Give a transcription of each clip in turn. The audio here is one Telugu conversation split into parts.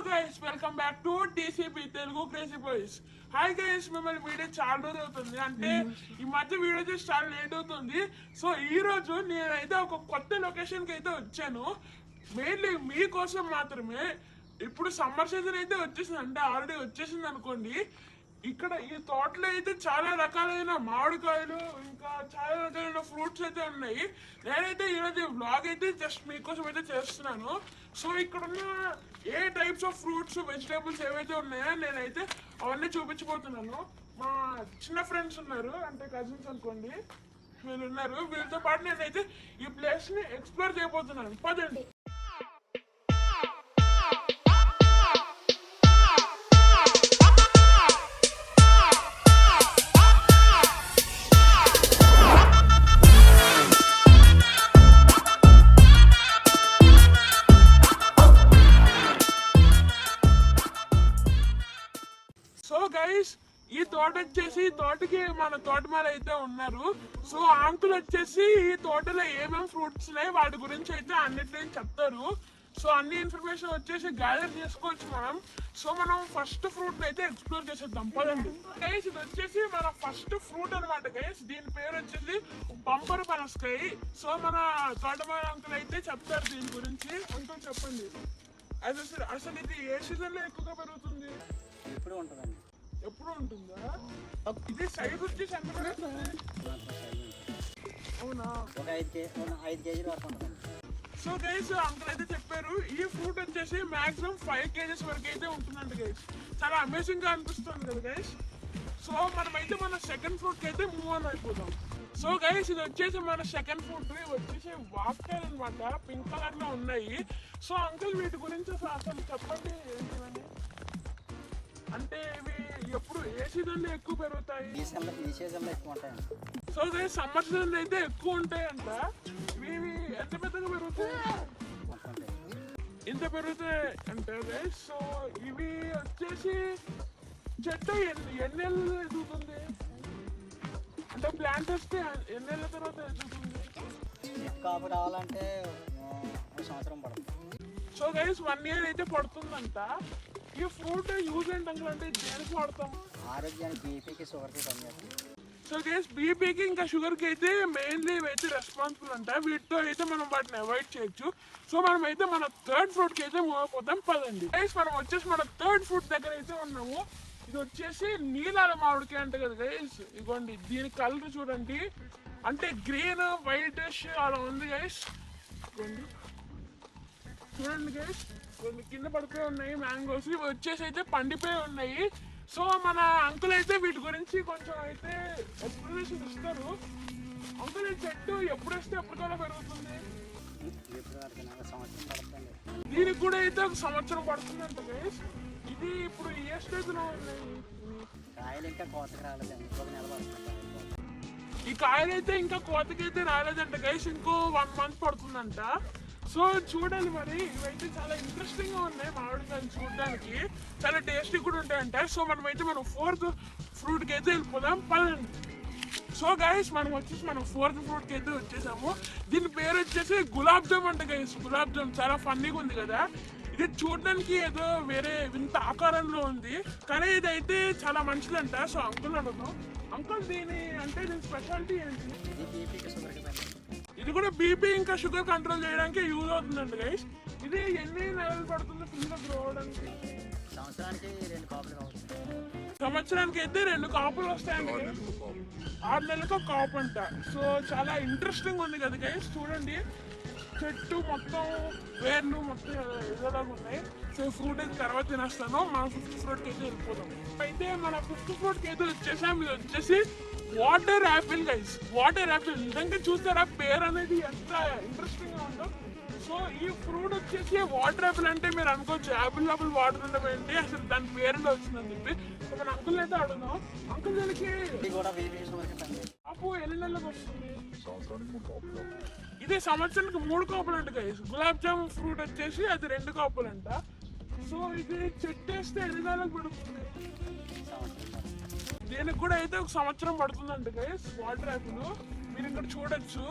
Guys welcome back to TCP Telugu crazy boys. Hi guys, మిమ్మల్ని వీడియో చాలా రోజు అవుతుంది, అంటే ఈ మధ్య వీడియో చేసి చాలా లేట్ అవుతుంది. సో ఈ రోజు నేనైతే ఒక కొత్త లొకేషన్కి అయితే వచ్చాను, మెయిన్లీ మీకోసం మాత్రమే. ఇప్పుడు సమ్మర్ సీజన్ అయితే వచ్చేసింది, అంటే ఆల్రెడీ వచ్చేసింది అనుకోండి. ఇక్కడ ఈ తోటలో అయితే చాలా రకాలైన మామిడికాయలు ఇంకా చాలా రకాలైన ఫ్రూట్స్ అయితే ఉన్నాయి. నేనైతే ఈరోజు వ్లాగ్ అయితే జస్ట్ మీకోసం అయితే చేస్తున్నాను. సో ఇక్కడ ఉన్న ఏ టైప్స్ ఆఫ్ ఫ్రూట్స్ వెజిటేబుల్స్ ఏవైతే ఉన్నాయో నేనైతే అవన్నీ చూపించబోతున్నాను. మా చిన్న ఫ్రెండ్స్ ఉన్నారు, అంటే కజిన్స్ అనుకోండి, వీళ్ళు ఉన్నారు. వీళ్ళతో పాటు నేనైతే ఈ ప్లేస్ని ఎక్స్ప్లోర్ చేయబోతున్నాను. పదండి. సో గైస్, ఈ తోట వచ్చేసి తోటకి మన తోటమాల అయితే ఉన్నారు. సో అంకుల్ వచ్చేసి ఈ తోటలో ఏమేమి ఫ్రూట్స్ ఉన్నాయి వాటి గురించి అయితే అన్నిటిని చెప్తారు. సో అన్ని ఇన్ఫర్మేషన్ వచ్చేసి గ్యాదర్ చేసుకోవచ్చు మనం. సో మనం ఫస్ట్ ఫ్రూట్ అయితే ఎక్స్ప్లోర్ చేసేద్దాం పదండి. గైస్, ఇది వచ్చేసి మన ఫస్ట్ ఫ్రూట్ అనమాట గైస్. దీని పేరు వచ్చేసి బంపర్ పనసకాయ. సో మన తోటమాల అంకుల్ అయితే చెప్తారు దీని గురించి. అంకుల్ చెప్పండి, అసలు ఇది ఏ సీజన్ లో ఎక్కువగా పెరుగుతుంది? ఎప్పుడు ఉంటుందండి. ఎప్పుడు ఉంటుందా? ఇది సైజ్ వచ్చేసి ఎంత పెరుగుతుంది? అవునా, ఒక 5 కేజీల వరకు ఉంటుందండి. సో గైస్, అంకుల్ అయితే చెప్పారు ఈ ఫ్రూట్ వచ్చేసి మాక్సిమం 5 కేజీస్ వరకు అయితే ఉంటుందండి గైస్. చాలా అమేజింగ్ గా అనిపిస్తుంది కదా గైస్. సో మనమైతే మన సెకండ్ ఫ్రూట్ కి అయితే మూవ్ ఆన్ అయిపోదాం. సో గైస్, ఇది వచ్చేసి మన సెకండ్ ఫ్రూట్. ఇవి వచ్చేసి వాక్కాయలు అనమాట, పింక్ కలర్ లో ఉన్నాయి. సో అంకుల్ వీటి గురించి అసలు చెప్పండి ఏంటివని, అంటే ఇవి ఎప్పుడు ఏ సీజన్ లో ఎక్కువ పెరుగుతాయి? ఈ సీజన్లో ఎక్కువ ఉంటాయండి. సో గైస్, సమ్మర్ సీజన్ అయితే ఎక్కువ ఉంటాయంట. ఇవి ఎంత పెద్దగా పెరుగుతాయి? ఇంత పెరుగుతాయి అంటే గైస్. సో ఇవి వచ్చేసి చెట్టు ఎన్నేళ్ళు ఎదుగుతుంది, అంటే ప్లాంట్ వస్తే ఎన్నేళ్ళ తర్వాత ఎదుగుతుంది? కాపు రావాలంటే 1 సంవత్సరం పడుతుంది. సో గైస్, 1 year అయితే పడుతుందంట. ఈ ఫ్రూట్ యూజ్ ఏంటంటే అంటే దేనికి వాడతాం? ఆరోగ్యానికి, బీపీకి, షుగర్కి పనిచేస్తుంది. సో గైస్, బీపీకి ఇంకా షుగర్కి అయితే మెయిన్లీ ఇవైతే రెస్పాన్సిబుల్ అంట. వీటితో అయితే మనం వాటిని అవాయిడ్ చేయొచ్చు. సో మనం అయితే మన థర్డ్ ఫ్రూట్కి అయితే మూవ్ అయిపోతాం పదండి. గైస్, మనం వచ్చేసి మన థర్డ్ ఫ్రూట్ దగ్గర అయితే ఉన్నాము. ఇది వచ్చేసి నీలాల మామిడికాయ అంట కదా గైస్. ఇదిగోండి, దీని కలర్ చూడండి, అంటే గ్రీన్ వైటిష్ అలా ఉంది గైస్. ఇదిగోండి చూడండి గైస్, కొన్ని కింద పడిపోయి ఉన్నాయి మ్యాంగోస్. ఇవి వచ్చేసి అయితే పండిపోయి ఉన్నాయి. సో మన అంకుల్ అయితే వీటి గురించి కొంచెం అయితే ఎక్స్ప్లెనేషన్ ఇస్తారు. అంకుల్, ఈ చెట్టు ఎప్పుడు వస్తే ఎప్పటికైనా పెరుగుతుంది? దీనికి కూడా అయితే 1 సంవత్సరం పడుతుందంట గైస్. ఇది ఇప్పుడు ఏ స్టేజ్ లో ఉన్నాయి? కాయలు ఇంకా కోతకి రాలేదండి, ఇంకొక నెల పడుతుంది. ఈ కాయలు అయితే ఇంకా కోతకి అయితే రాలేదంట గైస్, ఇంకో 1 month పడుతుందంట. సో చూడాలి మరి. ఇవైతే చాలా ఇంట్రెస్టింగ్ గా ఉన్నాయి మామిడికాయలు, చూడడానికి చాలా టేస్టీ కూడా ఉంటాయంట. సో మనమైతే మనం ఫోర్త్ ఫ్రూట్ కి అయితే వెళ్ళిపోదాం పదండి. సో గైస్, మనం వచ్చేసి మనం ఫోర్త్ ఫ్రూట్ కి అయితే వచ్చేసాము. దీని పేరు వచ్చేసి గులాబ్ జామ్ అంట గైస్. గులాబ్ జామ్ చాలా ఫన్నీగా ఉంది కదా. ఇది చూడడానికి ఏదో వేరే వింత ఆకారంలో ఉంది, కానీ ఇదైతే చాలా మంచిదంట. సో అంకుల్ అడుగుతాం, అంకుల్ దీని అంటే దీని స్పెషాలిటీ ఏంటి? ఇది బీపీకి, షుగర్కి పనిచేస్తుంది. ఇది కూడా బీపీ ఇంకా షుగర్ కంట్రోల్ చేయడానికి యూజ్ అవుతుందండి గైస్. ఇది ఎన్ని నెలలు పడుతుంది ఫుల్గా గ్రో అవడానికి? సంవత్సరానికి 2 కాపులు రావచ్చు. సంవత్సరానికి అయితే 2 కాపులు వస్తాయండి గైస్. 6 నెలలకు ఒక కాపు అంట. సో చాలా ఇంట్రెస్టింగ్ ఉంది కదా గైస్. చూడండి, చెట్టు మొత్తం వేర్లు మొత్తం ఎదలాగా ఉన్నాయి. సో ఫ్రూట్ అయితే తర్వాత తినేస్తాను. మన 5th ఫ్రూట్కి అయితే వెళ్ళిపోతాం. అయితే మన 5th ఫ్రూట్కి అయితే వచ్చేసాం. ఇది వచ్చేసి water Apple guys. Water Apple నిజంగా చూస్తారా, పేరు అనేది ఎంత ఇంట్రెస్టింగ్ గా ఉందో. సో ఈ ఫ్రూట్ వచ్చేసి వాటర్ యాపిల్ అంటే మీరు అనుకోవచ్చు యాపిల్ లోపల వాటర్ ఉండడం ఏంటి, అసలు దాని పేరులో వచ్చిందని చెప్పి. మన అంకుల్ అయితే అడుగుదాం, అంకుల్ దీనికి కాపు ఎన్ని నెలలకు వస్తుంది? ఇది సంవత్సరానికి 3 కాపులు అంట గైస్. గులాబ్ జామ్ ఫ్రూట్ వచ్చేసి అది 2 కాపులు అంట. సో ఇది చెట్టు వేస్తే ఎన్ని నెలలకు పడుతుంది? దీనికి కూడా అయితే 1 సంవత్సరం పడుతుందంట గైస్. వాటర్ యాపిల్ మీరు ఇక్కడ చూడొచ్చు,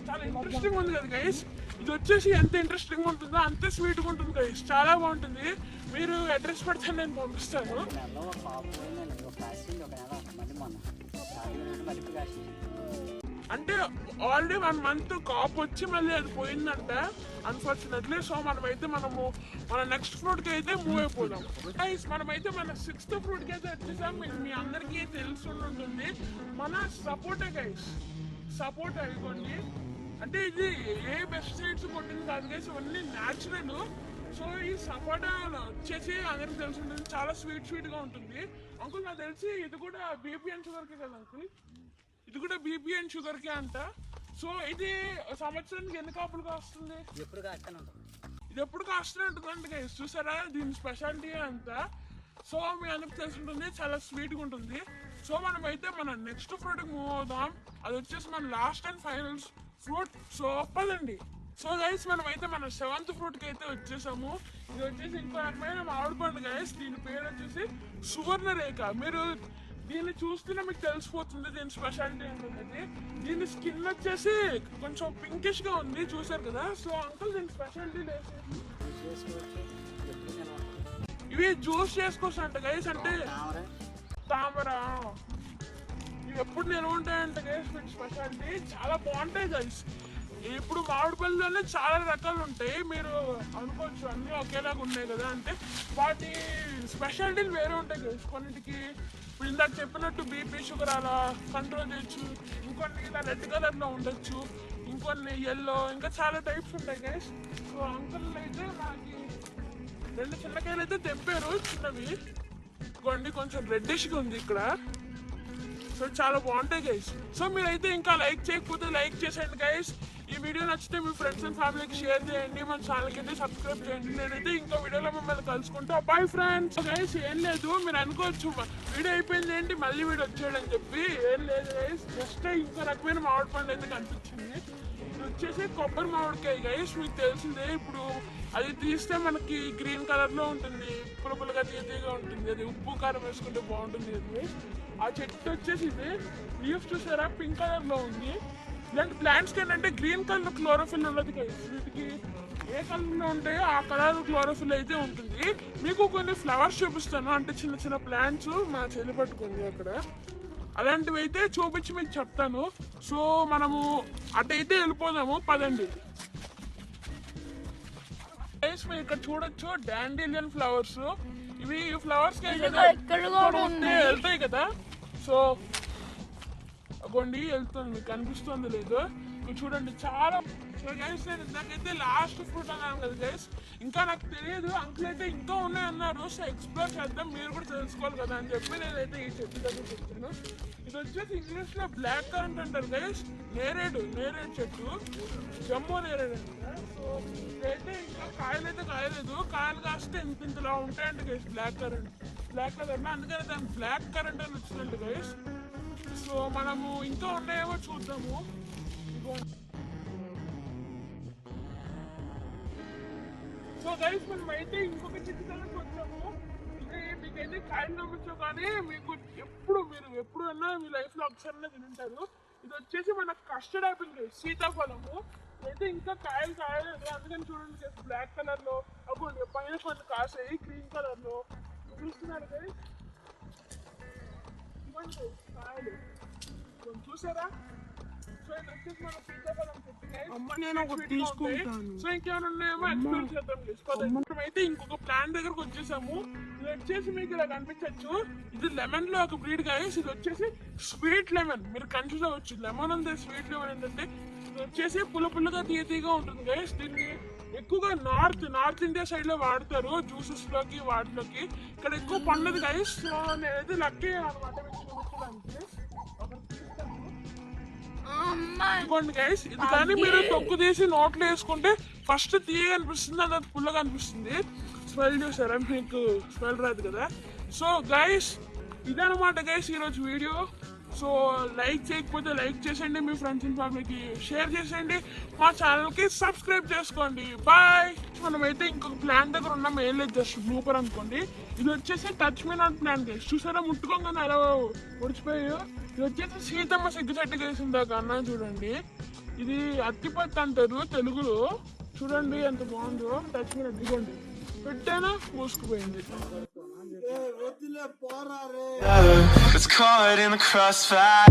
చాలా ఇంట్రెస్టింగ్ ఉంది కదా గైస్. ఇది వచ్చేసి ఎంత ఇంట్రెస్టింగ్ ఉంటుందో అంతే స్వీట్గా ఉంటుంది గైస్, చాలా బాగుంటుంది. మీరు అడ్రస్ పెడితే నేను పంపిస్తాను. ఒక నెలలో ఒక కాపు పోయిందండి, ఒక కాసింది ఒక నెల, మళ్ళీ మొన్న మళ్ళీ ఇప్పుడు కాసింది. అంటే ఆల్రెడీ 1 month కాప్ వచ్చి మళ్ళీ అది పోయిందంట అన్ఫార్చునేట్లీ. సో మనమైతే మన నెక్స్ట్ ఫ్రూట్కి అయితే మూవ్ అయిపోదాం. గైస్ మనమైతే మన 6th ఫ్రూట్కి అయితే వచ్చేసాం. మీ అందరికీ తెలిసి ఉంటుంది మన సపోటా గైస్. సపోటా ఇవ్వండి, అంటే ఇది ఏ పెస్టిసైడ్స్ కొట్టింది కాదు గైస్, ఓన్లీ న్యాచురల్. సో ఈ సపోటా వచ్చేసి అందరికి తెలిసి ఉంటుంది, చాలా స్వీట్గా ఉంటుంది. అంకుల్ నాకు తెలిసి ఇది కూడా బీపీ అండ్ షుగర్కి కదా అంకుల్? ఇది కూడా బీపీ అండ్ షుగర్కే అంట. సో ఇది సంవత్సరానికి ఎన్ని కాపులు కాస్తుంది? ఎప్పుడు కాస్తూనే ఉంటుంది. ఇది ఎప్పుడు కాస్తూనే ఉంటుందండి గైస్. చూసారా దీని స్పెషాలిటీ అంతా. సో మీ అందరికి తెలిసి ఉంటుంది, చాలా స్వీట్గా ఉంటుంది. సో మనమైతే మన నెక్స్ట్ ఫ్రూట్కి మూవ్ అవుదాం. అది వచ్చేసి మన last and final fruit. So పదండి. సో గైస్ మనమైతే మన 7th ఫ్రూట్కి అయితే వచ్చేసాము. ఇది వచ్చేసి ఇంకో రకమైన మామిడి పండు గైస్. దీని పేరు వచ్చేసి సువర్ణరేఖ. మీరు దీన్ని చూస్తూనే మీకు తెలిసిపోతుంది దీని స్పెషాలిటీ ఏంటంటే, దీని స్కిన్ వచ్చేసి కొంచెం పింకిష్ గా ఉంది, చూసారు కదా. సో అంకుల్ దీని స్పెషాలిటీ లేదు, ఇవి జ్యూస్ చేసుకోవచ్చు అంట గైస్. అంటే తామర ఇవి ఎప్పుడు నిల్వ ఉంటాయంట గైస్. వీటి స్పెషాలిటీ చాలా బాగుంటాయి గైస్. ఇప్పుడు మామిడి పళ్ళలోనే చాలా రకాలు ఉంటాయి. మీరు అనుకోవచ్చు అన్నీ ఒకేలాగా ఉన్నాయి కదా, అంటే వాటి స్పెషాలిటీలు వేరే ఉంటాయి గైస్. కొన్నిటికి ఇప్పుడు ఇందాక చెప్పినట్టు బీపీ షుగర్ అలా కంట్రోల్ చేయొచ్చు, ఇంకొన్ని ఇలా రెడ్ కలర్లో ఉండొచ్చు, ఇంకొన్ని ఎల్లో, ఇంకా చాలా టైప్స్ ఉంటాయి గైస్. సో అంకుల్ అయితే మనకి 2 చిన్నకాయలు అయితే తెంపారు, చిన్నవి. ఇంకోండి కొంచెం రెడ్డిష్గా ఉంది ఇక్కడ. సో చాలా బాగుంటాయి గైస్. సో మీరైతే ఇంకా లైక్ చేయకపోతే లైక్ చేసేయండి గైస్. ఈ వీడియో నచ్చితే మీ ఫ్రెండ్స్ అండ్ ఫ్యామిలీకి షేర్ చేయండి, మన ఛానల్కి అయితే సబ్స్క్రైబ్ చేయండి. నేనైతే ఇంకో వీడియోలో మిమ్మల్ని కలుసుకుంటా. Bye friends. గైస్ ఏం లేదు, మీరు అనుకోవచ్చు వీడియో అయిపోయింది ఏంటి మళ్ళీ వీడియో వచ్చాడని చెప్పి. ఏం లేదు గైస్, జస్ట్ ఇంకో రకమైన మామిడి పండు అయితే కనిపించింది. ఇది వచ్చేసి కొబ్బరి మామిడికాయ గైస్. మీకు తెలిసిందే, ఇప్పుడు అది తీస్తే మనకి గ్రీన్ కలర్లో ఉంటుంది, పులుపులుగా తీయగా ఉంటుంది. అది ఉప్పు కారం వేసుకుంటే బాగుంటుంది అది. ఆ చెట్టు వచ్చేసి ఇది లీవ్స్ చూసారా, పింక్ కలర్లో ఉంది. ఇలాంటి ప్లాంట్స్కి ఏంటంటే గ్రీన్ కలర్ క్లోరోఫిల్ ఉండదు గైస్. వీటికి ఏ కలర్లో ఉంటాయో ఆ కలర్ క్లోరోఫిల్ అయితే ఉంటుంది. మీకు కొన్ని ఫ్లవర్స్ చూపిస్తాను, అంటే చిన్న చిన్న ప్లాంట్స్ మా చెల్లి పట్టుకుంది అక్కడ. అలాంటివి అయితే చూపించి మీకు చెప్తాను. సో మనము అటైతే వెళ్ళిపోదాము, పదండి. గైస్ మీరు ఇక్కడ చూడొచ్చు డాండిలియన్ ఫ్లవర్స్. ఇవి ఫ్లవర్స్ వెళ్తాయి కదా. సో అగోండి వెళ్తుంది, మీకు కనిపిస్తుంది లేదు, చూడండి చాలా. సో గైస్ నేను ఇందాకైతే లాస్ట్ ఫ్రూట్ అన్నాను కదా గైస్, ఇంకా నాకు తెలియదు. అంకుల్ అయితే ఇంకా ఉన్నాయన్నారు. సో ఎక్స్ప్లోర్ చేద్దాం, మీరు కూడా తెలుసుకోవాలి కదా అని చెప్పి నేనైతే ఈ చెట్టు దగ్గర చెప్తాను. ఇది వచ్చేసి ఇంగ్లీష్లో బ్లాక్ కరెంట్ అంటారు గైస్. నేరేడు చెట్టు, జమ్మూ నేరేడు అంట. సో ఇదైతే ఇంకా కాయలు అయితే కాయలేదు, కాయలు కాస్తే ఇంతలా ఉంటాయంట గైస్. బ్లాక్ కలర్ అందుకని దానికి బ్లాక్ కరెంట్ అని వచ్చిందంట గైస్. సో మనము ఇంకా ఉన్నాయేమో చూద్దాము. సో గైస్ మనం అయితే ఇంకొక చెట్టు దగ్గరకు వచ్చాము. మీకైతే కాయలు నమ్మచ్చు, కానీ మీకు మీరు ఎప్పుడన్నా మీ లైఫ్లో ఒకసారి తింటారు. ఇది వచ్చేసి మన కస్టర్డ్ ఆపిల్ గైస్, సీతాఫలము. అయితే ఇంకా కాయలు కాయలేదు, అందుకని చూడండి బ్లాక్ కలర్లో. అప్పుడు పైన కొన్ని కాసాయి గ్రీన్ కలర్లో, చూస్తున్నారు గైస్. ఇవ్వండి కాయలు చూసారా. సో ఇది వచ్చేసి మన సీతాఫలం చెట్టు. సో ఇంకేమైనా ఉన్నాయేమో ఎక్స్ప్లోర్ చేద్దాం. అయితే ఇంకొక ప్లాంట్ దగ్గరకు వచ్చేసాము. ఇది వచ్చేసి మీకు ఇలా కనిపించచ్చు, ఇది లెమన్ లో ఒక బ్రీడ్ గైస్. ఇది వచ్చేసి స్వీట్ లెమన్. మీరు కన్ఫ్యూజ్ అవ్వచ్చు, లెమన్ ఉంది స్వీట్ లెమన్ ఏంటంటే, ఇది వచ్చేసి పుల్లగా తీయగా ఉంటుంది గైస్. దీన్ని ఎక్కువగా నార్త్ ఇండియా సైడ్ లో వాడతారు, జ్యూసెస్ లోకి వాటిలోకి. ఇక్కడ ఎక్కువ పండుగ గైస్. సో నేనైతే లక్కీ అనమాట ఇదిగోండి గైస్. ఇది కానీ మీరు తొక్కు తీసి నోట్లో వేసుకుంటే ఫస్ట్ తీయగా అనిపిస్తుంది, అది పుల్లగా అనిపిస్తుంది. స్మెల్ చూసారా, మీకు స్మెల్ రాదు కదా. సో గైస్ ఇదనమాట గైస్ ఈరోజు వీడియో. సో లైక్ చేయకపోతే లైక్ చేసేయండి, మీ ఫ్రెండ్స్ అండ్ ఫ్యామిలీకి షేర్ చేసేయండి, మా ఛానల్కి సబ్స్క్రైబ్ చేసుకోండి. బాయ్. మనమైతే ఇంకొక ప్లాంట్ దగ్గర ఉన్నాం, ఏం లేదు జస్ట్ బ్లూపర్ అనుకోండి. ఇది వచ్చేసి touch me not plant guys. చూసారా ముట్టుకోగానే అలా ఒడిచిపోయాయో. ఇది వచ్చేసి సీతమ్మ సిగ్గు చెట్టు వేసిందాక అన్న చూడండి. ఇది అత్తిపత్తి అంటారు తెలుగులో. చూడండి ఎంత బాగుందో. టచ్ మీ నాట్ ఇదిగోండి పెట్టానా మూసుకుపోయింది. It's caught in the crossfire.